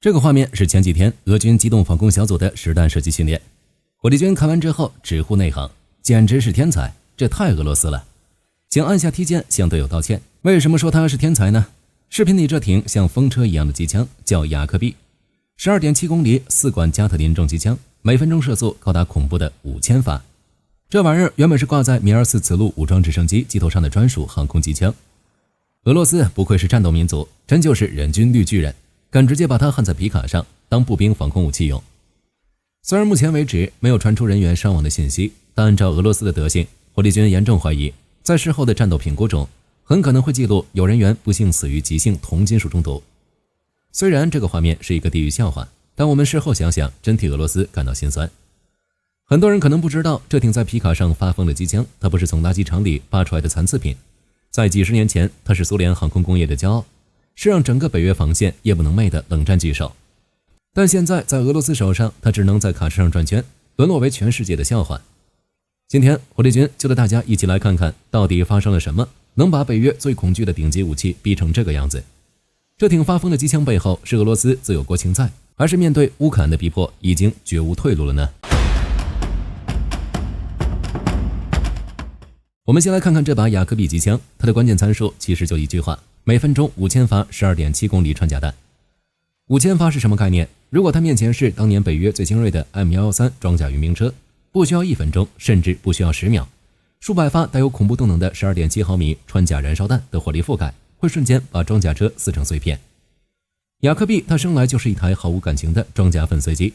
這個畫面是前幾天俄軍機動防空小組的實彈射擊訓練。火力軍看完之後直呼內行，簡直是天才，這太俄羅斯了。請按下踢鍵向队友道歉。为什么说他是天才呢？视頻裡這挺像風車一樣的機槍叫雅克畢，12.7公里4管加特林重機槍，每分鐘射速高達恐怖的5000發。這玩意兒原本是掛在米24此路武裝直升機機頭上的專屬航空機槍。俄羅斯不愧是戰鬥民族，真就是人均綠巨人，敢直接把它焊在皮卡上當步兵防空武器用。雖然目前為止沒有傳出人員傷亡的信息，但按照俄羅斯的德行，火力軍嚴重懷疑在事後的戰鬥評估中很可能會記錄有人員不幸死於急性銅金屬中毒。雖然這個畫面是一個地獄笑話，但我們事後想想真替俄羅斯感到心酸。很多人可能不知道，這挺在皮卡上發瘋的機槍它不是從垃圾場裡扒出來的殘次品，在幾十年前它是蘇聯航空工業的驕傲，是讓整個北約防線夜不能寐的冷戰巨獸。但現在在俄羅斯手上，它只能在卡車上轉圈，淪落為全世界的笑話。今天火力軍就帶大家一起來看看到底發生了什麼，能把北約最恐懼的頂級武器逼成這個樣子。這挺發瘋的機槍背後是俄羅斯自有國情在，還是面對烏克蘭的逼迫已經絕無退路了呢？我們先來看看這把雅克畢機槍，它的關鍵參數其實就一句話：每分鐘5000發12.7公里穿甲彈。5000發是什麼概念？如果它面前是當年北約最精銳的 M113 裝甲運兵車，不需要1分鐘，甚至不需要10秒，數百發帶有恐怖動能的12.7毫米穿甲燃燒彈的火力覆蓋，會瞬間把裝甲車撕成碎片。雅克畢它生來就是一台毫無感情的裝甲粉碎機。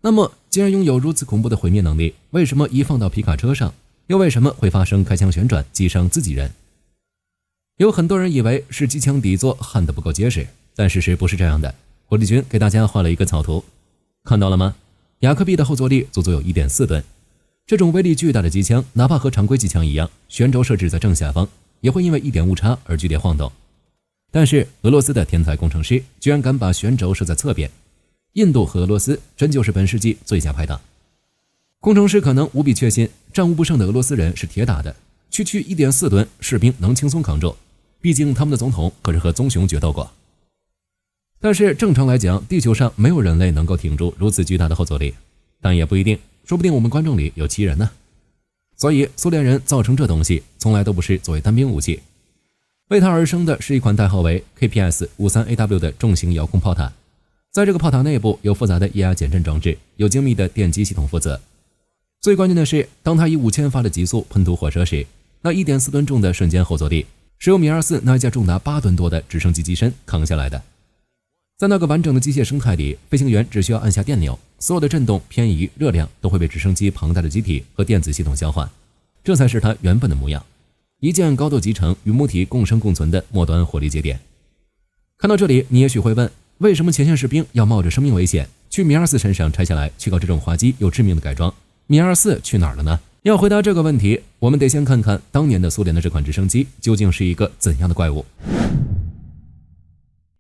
那麼既然擁有如此恐怖的毀滅能力，為什麼一放到皮卡車上，又為什麼會發生開槍旋轉擊傷自己人？有很多人以為是機槍底座焊得不夠結實，但事實不是這樣的。火力軍給大家畫了一個草圖，看到了嗎？雅克畢的後坐力足足有 1.4 噸。這種威力巨大的機槍，哪怕和常規機槍一樣，旋軸設置在正下方，也會因為一點誤差而劇烈晃動。但是俄羅斯的天才工程師居然敢把旋軸設在側邊。印度和俄羅斯真就是本世紀最佳拍檔。工程師可能無比確信戰無不勝的俄羅斯人是鐵打的，區1.4噸士兵能輕鬆扛住，畢竟他們的總統可是和棕熊決鬥過。但是正常來講，地球上沒有人類能夠挺住如此巨大的後坐力，但也不一定，說不定我們觀眾裡有奇人呢。所以蘇聯人造成這東西從來都不是作為單兵武器，為它而生的是一款代號為 KPS-53AW 的重型遙控炮塔。在這個炮塔內部有複雜的液壓減震裝置，有精密的電機系統負責。最關鍵的是，當它以5000發的極速噴吐火舌時，那 1.4 噸重的瞬間後坐力是由米24那一架重達8噸多的直升機機身扛下來的。在那個完整的機械生態裡，飛行員只需要按下電鈕，所有的震動、偏移、熱量都會被直升機龐大的機體和電子系統消化，這才是它原本的模樣，一件高度集成與母體共生共存的末端火力節點。看到這裡，你也許會問，為什麼前線士兵要冒着生命危險去米24身上拆下來，去搞這種滑稽又致命的改裝？米24去哪兒了呢？要回答這個問題，我們得先看看當年的蘇聯的這款直升機究竟是一個怎樣的怪物。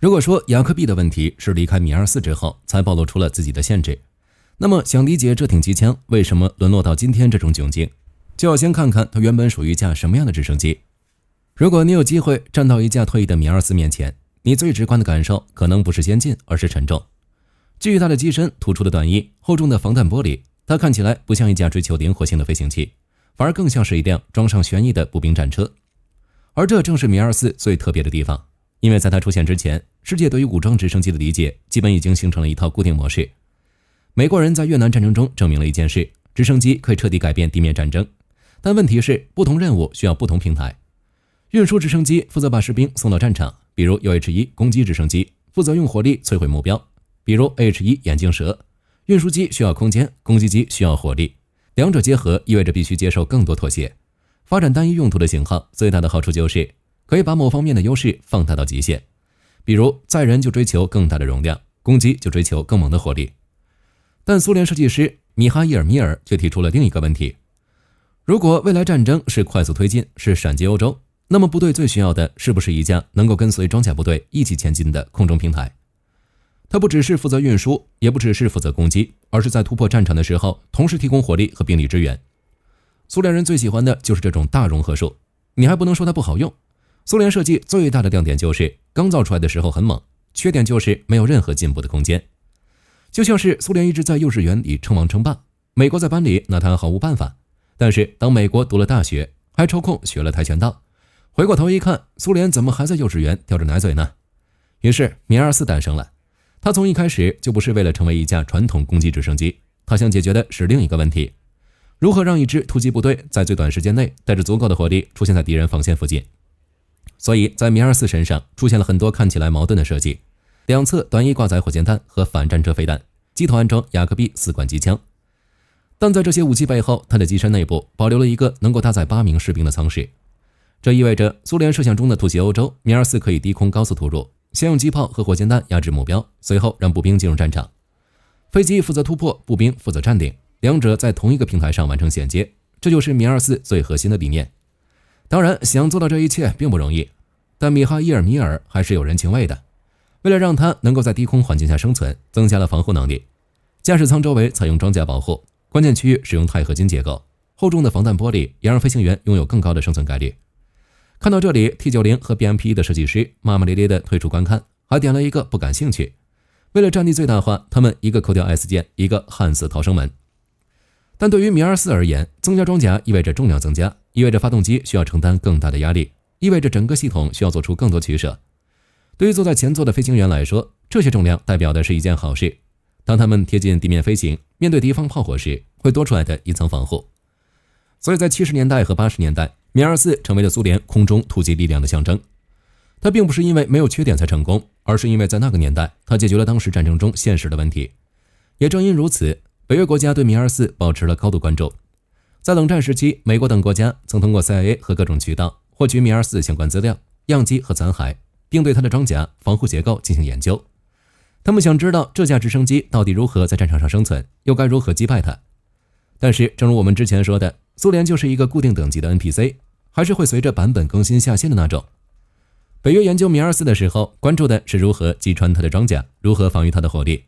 如果說雅克畢的問題是離開米24之後才暴露出了自己的限制，那麼想理解這挺機槍為什麼淪落到今天這種窘境，就要先看看它原本屬於一架什麼樣的直升機。如果你有機會站到一架退役的米24面前，你最直觀的感受可能不是先進，而是沉重。巨大的機身、突出的短翼、厚重的防彈玻璃，它看起來不像一架追求靈活性的飛行器，反而更像是一輛裝上旋翼的步兵戰車。而這正是米24最特別的地方，因為在它出現之前，世界對於武裝直升機的理解基本已經形成了一套固定模式。美國人在越南戰爭中證明了一件事，直升機可以徹底改變地面戰爭，但問題是不同任務需要不同平台。運輸直升機負責把士兵送到戰場，比如 UH-1 攻擊直升機負責用火力摧毀目標，比如 AH-1 眼鏡蛇。運輸機需要空間，攻擊機需要火力，兩者結合意味着必須接受更多妥協。發展單一用途的型號最大的好處就是可以把某方面的優勢放大到極限，比如載人就追求更大的容量，攻擊就追求更猛的火力。但蘇聯設計師米哈伊爾·米爾卻提出了另一個問題，如果未來戰爭是快速推進，是閃擊歐洲，那麼部隊最需要的是不是一架能夠跟隨裝甲部隊一起前進的空中平台？它不只是負責運輸，也不只是負責攻擊，而是在突破戰場的時候同時提供火力和兵力支援。蘇聯人最喜歡的就是這種大融合術，你還不能說它不好用。蘇聯設計最大的亮點就是剛造出來的時候很猛，缺點就是沒有任何進步的空間。就像是蘇聯一直在幼稚園裡稱王稱霸，美國在班裡拿他毫無辦法。但是當美國讀了大學，還抽空學了跆拳道，回過頭一看，蘇聯怎麼還在幼稚園吊着奶嘴呢？於是米24誕生了。他從一開始就不是為了成為一架傳統攻擊直升機，他想解決的是另一個問題：如何讓一支突擊部隊在最短時間內帶着足夠的火力出現在敵人防線附近。所以在米24身上出現了很多看起來矛盾的設計，兩側短翼掛載火箭彈和反戰車飛彈，機頭安裝雅克 B 4管机槍。但在這些武器背後，它的機身內部保留了一個能夠搭載8名士兵的艙室。這意味着蘇聯設想中的突襲歐洲，米24可以低空高速突入，先用機炮和火箭彈壓制目標，隨後讓步兵進入戰場。飛機負責突破，步兵負責站定，兩者在同一個平台上完成銜接，這就是米24最核心的理念。當然，想做到這一切並不容易，但米哈伊尔·米爾還是有人情味的。為了讓它能夠在低空環境下生存，增加了防護能力。駕駛艙周圍採用裝甲保護，關鍵區域使用鈦合金結構，厚重的防彈玻璃也讓飛行員擁有更高的生存概率。看到這裡 ，T90 和 BMP 的設計師罵罵咧咧地退出觀看，還點了一個不感興趣。為了戰力最大化，他們一個扣掉 S 鍵，一個焊死逃生門。但對於米24而言，增加装甲意味着重量增加，意味着發动機需要承擔更大的壓力，意味着整個系統需要做出更多取捨。對於坐在前座的飛行員來說，這些重量代表的是一件好事。當他們貼近地面飛行，面對敌方炮火時，會多出來的一層防護。所以在70年代和80年代，米24成為了蘇聯空中突擊力量的象徵。它並不是因為沒有缺点才成功，而是因為在那個年代，它解決了當時戰爭中現實的問題。也正因如此，北約國家对米24保持了高度關注。在冷戰時期，美國等國家曾通過 CIA 和各種渠道獲取米24相關資料、樣機和残骸，並對它的裝甲、防護結構進行研究。他們想知道這架直升機到底如何在戰場上生存，又該如何擊敗它。但是正如我們之前說的，蘇聯就是一個固定等級的 NPC， 還是會隨着版本更新下線的那種。北約研究米24的時候，關注的是如何擊穿它的裝甲，如何防禦它的火力。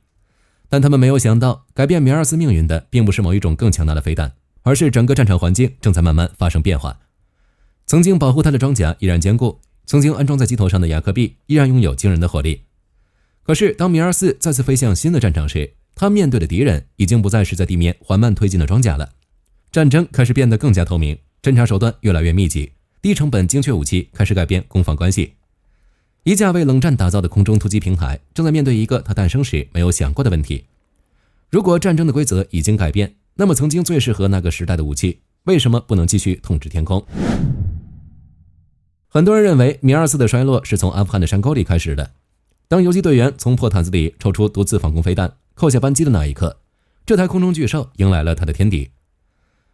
但他們沒有想到，改變米24命運的并不是某一种更强大的飞彈，而是整個戰場環境正在慢慢發生變化。曾經保護它的裝甲依然堅固，曾經安裝在機頭上的雅克 B 依然擁有驚人的火力。可是當米24再次飛向新的戰場時，他面对的敵人已經不再是在地面緩慢推進的裝甲了。戰爭開始變得更加透明，偵察手段越來越密集，低成本精確武器開始改變攻防關係。一架為冷戰打造的空中突擊平台正在面對一個它誕生時沒有想過的問題。如果戰爭的規則已經改變，那麼曾經最適合那個時代的武器為什麼不能繼續統治天空？很多人認為米24的衰落是從阿富汗的山溝裡開始的。當游擊隊員從破毯子裡抽出獨自防空飛彈，扣下扳機的那一刻，這台空中巨獸迎來了它的天敵。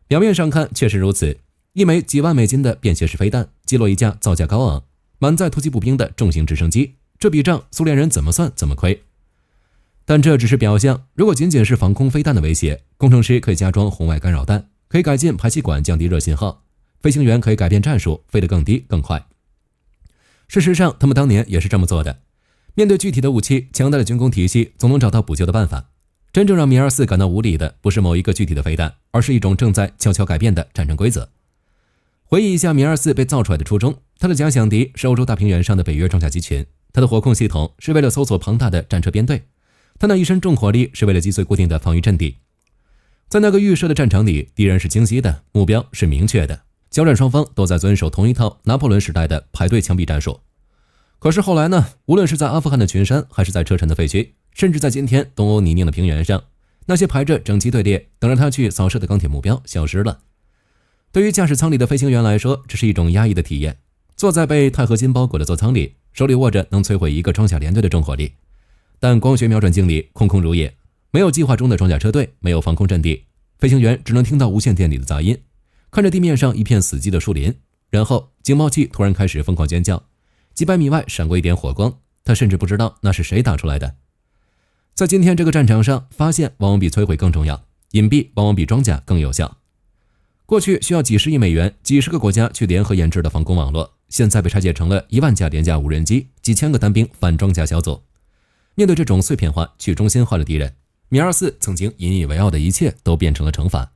表面上看確實如此，一枚幾萬美金的便攜式飛彈擊落一架造價高昂、滿載突擊步兵的重型直升機，這筆賬蘇聯人怎麼算怎麼虧。但這只是表象，如果僅僅是防空飛彈的威脅，工程師可以加裝紅外干擾彈，可以改進排氣管降低熱信號，飛行員可以改變戰術，飛得更低更快。事實上，他們當年也是這麼做的。面對具體的武器，強大的軍工體系總能找到補救的辦法。真正讓米24感到無力的不是某一個具體的飛彈，而是一種正在悄悄改變的戰爭規則。回憶一下米24被造出來的初衷，它的假想敵是歐洲大平原上的北約装甲機群，它的火控系統是為了搜索龐大的戰車編隊，它那一身重火力是為了擊碎固定的防禦陣地。在那個預設的戰場裡，敵人是清晰的，目標是明確的，交戰雙方都在遵守同一套拿破崙時代的排隊槍毙戰術。可是後來呢？無論是在阿富汗的群山，還是在車臣的廢墟，甚至在今天東歐泥濘的平原上，那些排着整齊隊列等着他去掃射的鋼鐵目標消失了。對於駕駛艙裡的飛行員來說，這是一種壓抑的體驗。坐在被鈦合金包裹的座艙裡，手裡握着能摧毀一個裝甲連隊的重火力，但光學瞄準鏡裡空空如也，沒有計劃中的裝甲車隊，沒有防空陣地，飛行員只能聽到無線電裡的雜音，看着地面上一片死寂的樹林，然後警報器突然開始瘋狂尖叫，幾百米外閃過一點火光，他甚至不知道那是誰打出來的。在今天這個戰場上，發現往往比摧毀更重要，隱蔽往往比裝甲更有效。過去需要幾十億美元、幾十個國家去聯合研制的防空網絡，現在被拆解成了1萬架廉價無人機、幾千個單兵反裝甲小組。面對這種碎片化、去中心化的敵人，米24曾經引以為傲的一切都變成了懲罰。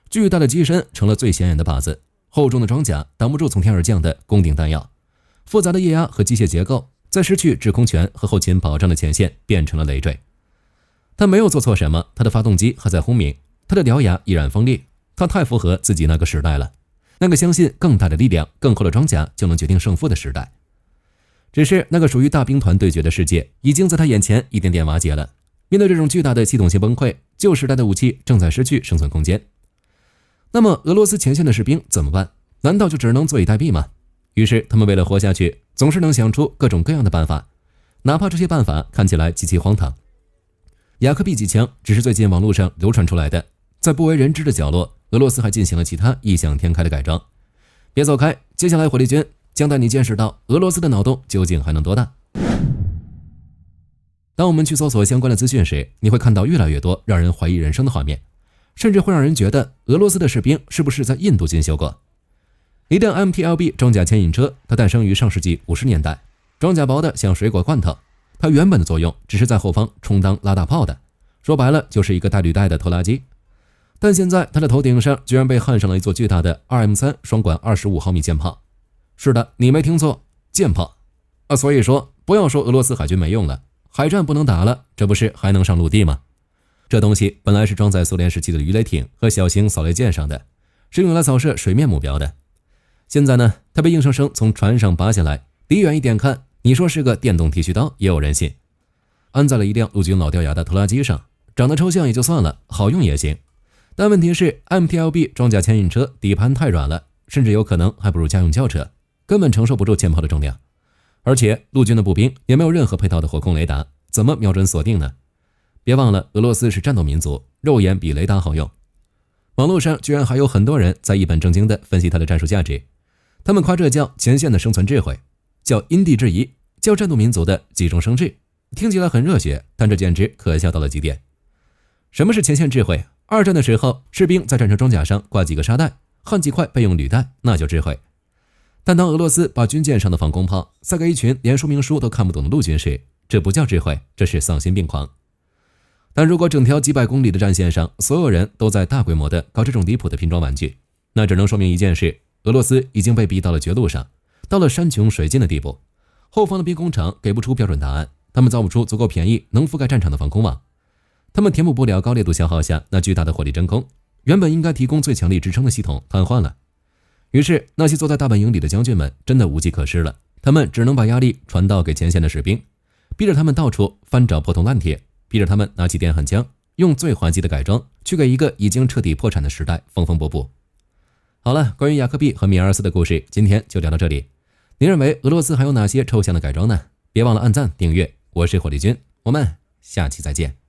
巨大的機身成了最顯眼的靶子，厚重的裝甲擋不住從天而降的攻頂彈藥。複雜的液壓和機械結構在失去制空權和後勤保障的前線變成了累贅。他沒有做錯什麼，他的發動機還在轟鳴，他的獠牙依然鋒利，他太符合自己那個時代了，那個相信更大的力量、更厚的裝甲就能決定勝負的時代。只是那個屬於大兵團對決的世界已經在他眼前一點點瓦解了。面對這種巨大的系統性崩潰，舊時代的武器正在失去生存空間。那麼俄羅斯前線的士兵怎麼辦？難道就只能坐以待毙嗎？於是他們為了活下去，總是能想出各种各樣的辦法，哪怕這些辦法看起來極其荒唐。雅克 B 级槍只是最近網絡上流傳出來的，在不為人知的角落，俄羅斯還進行了其他異想天開的改裝。別走開，接下來火力軍將帶你見識到俄羅斯的腦洞究竟還能多大。當我們去搜索相關的資訊時，你會看到越來越多讓人懷疑人生的畫面，甚至會讓人覺得俄羅斯的士兵是不是在印度进修過。一輛 MTLB 裝甲牽引車，它誕生於上世紀50年代，裝甲薄的像水果罐头，它原本的作用只是在後方充当拉大炮的，說白了就是一個带履帶的拖拉机。但現在它的頭頂上居然被焊上了一座巨大的 2M3 双管25毫米艦炮。是的，你沒聽錯，艦炮啊！所以說不要說俄羅斯海軍沒用了，海戰不能打了，這不是還能上陸地嗎？這東西本來是裝在蘇聯時期的魚雷艇和小型掃雷艦上的，是用來掃射水面目標的。現在呢，它被硬生生從船上拔下來，離遠一點看，你說是個電動剃鬚刀也有人信。安在了一輛陸軍老掉牙的拖拉機上，長得抽象也就算了，好用也行。但問題是 MTLB 裝甲牽引車底盤太軟了，甚至有可能還不如家用轎車，根本承受不住艦炮的重量。而且陸軍的步兵也沒有任何配套的火控雷達，怎麼瞄準鎖定呢？別忘了俄羅斯是戰鬥民族，肉眼比雷達好用。網絡上居然還有很多人在一本正經地分析它的戰術價值，他們誇這叫前線的生存智慧，叫因地制宜，叫戰鬥民族的急中生智。聽起來很熱血，但這簡直可笑到了極點。什麼是前線智慧？二戰的時候，士兵在戰車裝甲上掛幾個沙袋，焊幾塊備用履帶，那叫智慧。但當俄羅斯把軍艦上的防空炮塞給一群連說明書都看不懂的陸軍時，這不叫智慧，這是喪心病狂。但如果整條幾百公里的戰線上，所有人都在大規模的搞這種離譜的拼裝玩具，那只能說明一件事：俄羅斯已經被逼到了絕路上，到了山窮水盡的地步。後方的兵工廠給不出標準答案，他們造不出足夠便宜能覆蓋戰場的防空網，他們填補不了高烈度消耗下那巨大的火力真空，原本應該提供最强力支撐的系統癱瘓了。於是那些坐在大本營裡的將軍們真的无計可施了，他們只能把壓力傳导给前線的士兵，逼着他們到處翻找破铜爛鐵，逼着他們拿起電焊槍，用最滑稽的改裝去給一個已經徹底破產的時代缝缝补補。好了，關於雅克 B 和米尔斯的故事今天就聊到這裡。您認為俄羅斯還有哪些抽象的改裝呢？別忘了按讚訂閱，我是火力軍，我們下期再見。